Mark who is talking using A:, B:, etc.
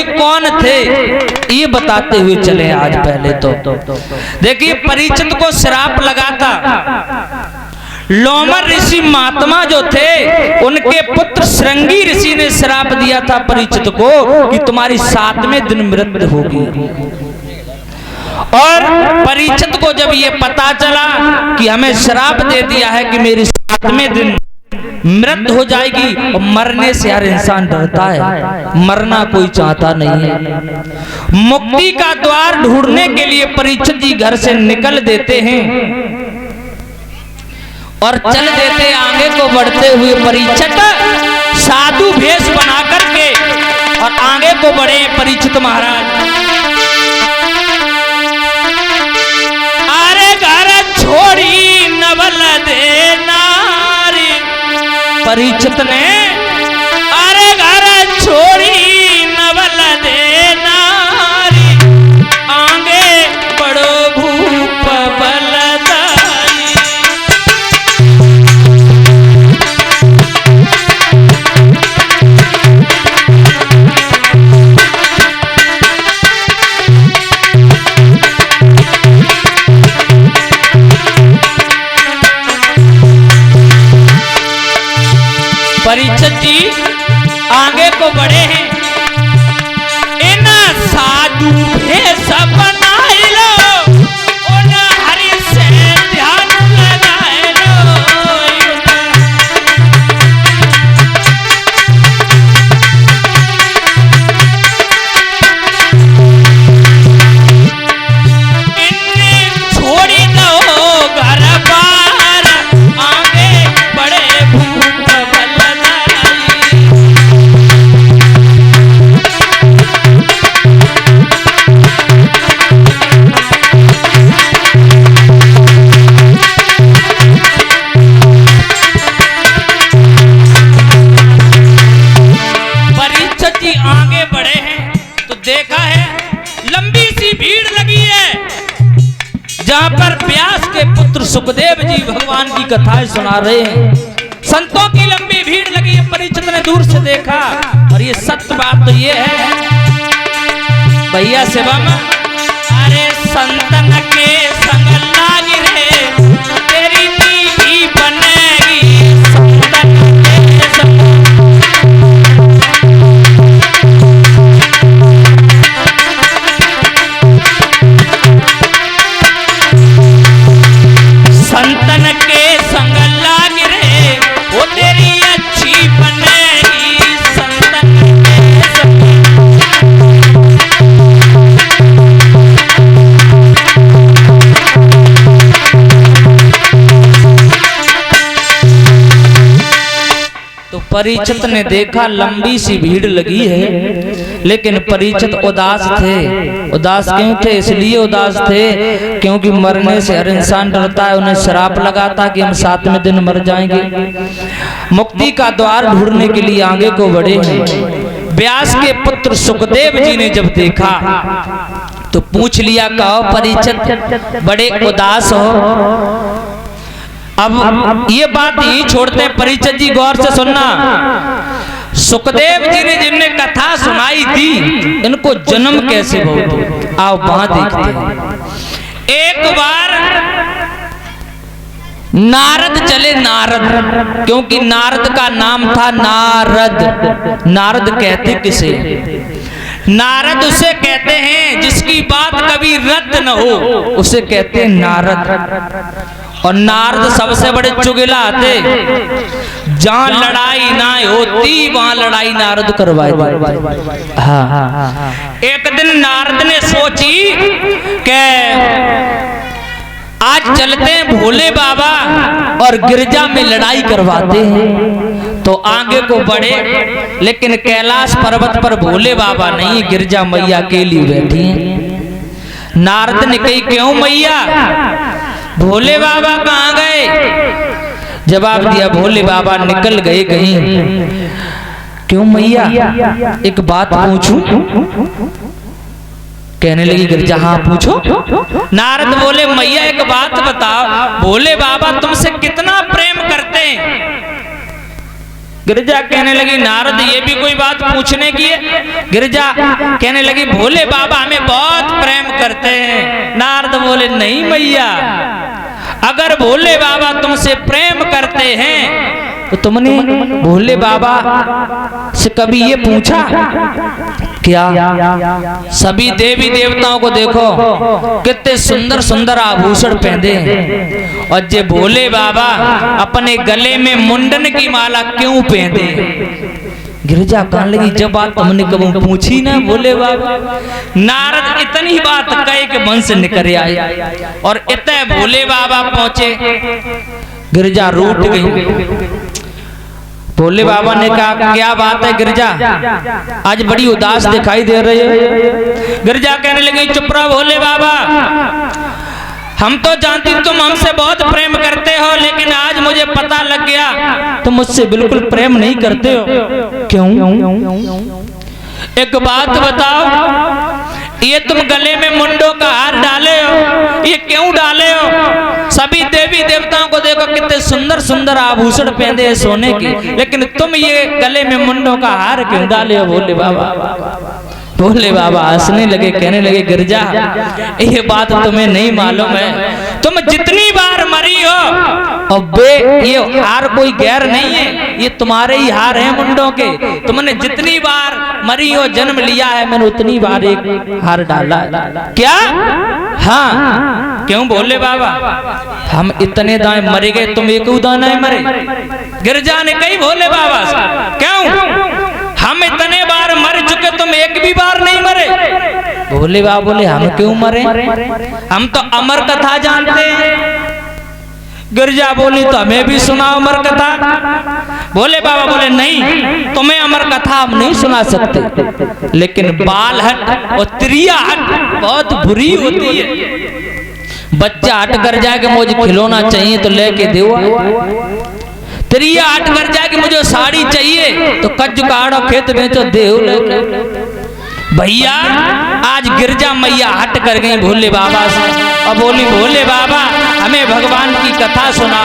A: कौन थे ये बताते हुए चले आज। पहले तो देखिए, परीक्षित को श्राप लगा था। लोमर ऋषि महात्मा जो थे, उनके पुत्र श्रृंगी ऋषि ने श्राप दिया था परीक्षित को कि तुम्हारी 7वें दिन मृत्यु होगी। और परीक्षित को जब ये पता चला कि हमें श्राप दे दिया है कि मेरी 7वें दिन मृत्यु हो जाएगी, और मरने से हर इंसान डरता है, मरना कोई चाहता नहीं है। मुक्ति का द्वार ढूंढने के लिए परीक्षित जी घर से निकल देते हैं और चल देते आगे को बढ़ते हुए। परीक्षित साधु भेष बना करके और आगे को बढ़े परीक्षित महाराज। अरे घर छोड़ी नवल दे नारी, परीक्षित ने अरे घर छोड़ी नवल दे नारी, आगे बढ़ो भूप बलदारी। परीक्षित जी आगे को बढ़े हैं। इन साधु भेष बनाए लो, उन हरि से ध्यान लगाए लो। इनने छोड़ी दो घर बार, आगे बढ़े भूप बलदारी। परीक्षित जी आगे बढ़े हैं तो देखा है लंबी सी भीड़ लगी है, जहां पर व्यास के पुत्र सुखदेव जी भगवान की कथाएं सुना रहे हैं। संतों की लंबी भीड़ लगी है। परीक्षित ने दूर से देखा, और ये सत्य बात तो ये है भैया सेवा में, अरे संतन के संग लागी रे, तेरी बीवी बनेगी संतन के संग। संतन के संग लाग रे, वो तेरी अच्छी बनेगी संतन के संग। तो परीक्षित ने देखा लंबी सी भीड़ लगी है, लेकिन परीक्षित उदास थे। उदास क्यों थे? इसलिए उदास थे क्योंकि मरने से हर इंसान डरता है। उन्हें श्राप लगा था कि हम 7वें दिन मर जाएंगे। मुक्ति का द्वार ढूंढने के लिए आगे को बढ़े हैं। व्यास के पुत्र सुखदेव जी ने जब देखा तो पूछ लिया, कहो परीक्षित बड़े उदास हो। अब ये बात ही छोड़ते हैं, परीक्षित जी गौर से सुनना। सुखदेव जी ने जिनने कथा सुनाई थी, इनको जन्म कैसे हुआ, आओ वहां देखते हैं। एक बार नारद चले, नारद, क्योंकि नारद का नाम था नारद। नारद कहते किसे? नारद उसे कहते हैं जिसकी बात कभी रद्द न हो, उसे कहते हैं नारद। और नारद सबसे बड़े चुगला थे, जहां लड़ाई ना होती वहां लड़ाई नारद करवाए। हाँ। एक दिन नारद ने सोची कि आज चलते हैं भोले बाबा और गिरजा में लड़ाई करवाते हैं। तो आगे को बढ़े, लेकिन कैलाश पर्वत पर भोले बाबा नहीं, गिरजा मैया अकेली बैठी हैं। नारद ने कही, क्यों मैया, भोले बाबा कहाँ गए? जवाब दिया, भोले बाबा निकल गए कहीं। क्यों मैया, एक बात पूछूं? कहने लगी गिरजा, हाँ पूछो। नारद बोले, मैया एक बात बताओ, भोले बाबा तुमसे कितना प्रेम करते हैं? गिरिजा कहने लगी नारद ये भी कोई बात पूछने की है? गिरिजा कहने लगी भोले बाबा हमें बहुत प्रेम करते हैं। नारद बोले नहीं मैया, अगर भोले बाबा तुमसे प्रेम करते हैं तो तुमने भोले बाबा से कभी ये पूछा क्या? सभी देवी देवताओं को देखो कितने सुंदर सुंदर आभूषण पहने हैं, और जे भोले बाबा अपने गले में मुंडन की माला क्यों पहने? गिरिजा कहने लगी जब बात हमने कभी पूछी ना भोले बाबा। नारद इतनी बात कहे कि मन से निकल आए और इतने भोले बाबा पहुंचे। गिरिजा रूठ गई। भोले बाबा ने कहा क्या बात है गिरिजा, आज बड़ी उदास दिखाई दे रही है। गिरिजा कहने लगी चुप रहो भोले बाबा, हम तो जानती तुम हमसे बहुत प्रेम करते हो, लेकिन आज मुझे पता लग गया तुम मुझसे बिल्कुल प्रेम नहीं करते हो। क्यों? एक बात बताओ, ये तुम गले में मुंडों का हार डाले हो, ये क्यों डाले हो? सभी देवी देवताओं को देखो कितने सुंदर सुंदर आभूषण पहने हैं सोने के, लेकिन तुम ये गले में मुंडों का हार क्यों डाले हो भोले बाबा? भोले बाबा हंसने लगे, कहने लगे गिरिजा ये बात तुम्हें नहीं मालूम है, तुम जितनी बार मरी हो, अबे ये हार कोई गैर नहीं है, ये तुम्हारे ही हार हैं मुंडों के। तुमने जितनी बार मरी हो जन्म लिया है, मैंने उतनी बार एक हार डाला है। क्या? हाँ। क्यों भोले बाबा? हम इतने दाएं मरे गए, तुम एक दाना मरे? गिरिजा ने कही भोले बाबा से क्यों? हम इतने बार मर चुके, तुम एक भी बार नहीं मरे। भोले बाबा बोले हम क्यों मरे, हम तो अमर कथा जानते हैं। गिरिजा बोली तो हमें भी सुनाओ अमर कथा। भोले बाबा बोले नहीं, तुम्हें अमर कथा हम नहीं सुना सकते, लेकिन बाल हट और त्रिया हट बहुत बुरी होती है। बच्चा हट कर जाए कि मुझे खिलौना चाहिए तो लेके दो, त्रिया हट कर जाए कि मुझे साड़ी चाहिए तो कच्च काढ़ो खेत बेचो देव लेके। भैया आज गिरजा मैया हट कर गई भोले बाबा से और बोली भोले बाबा हमें भगवान की कथा सुनाओ।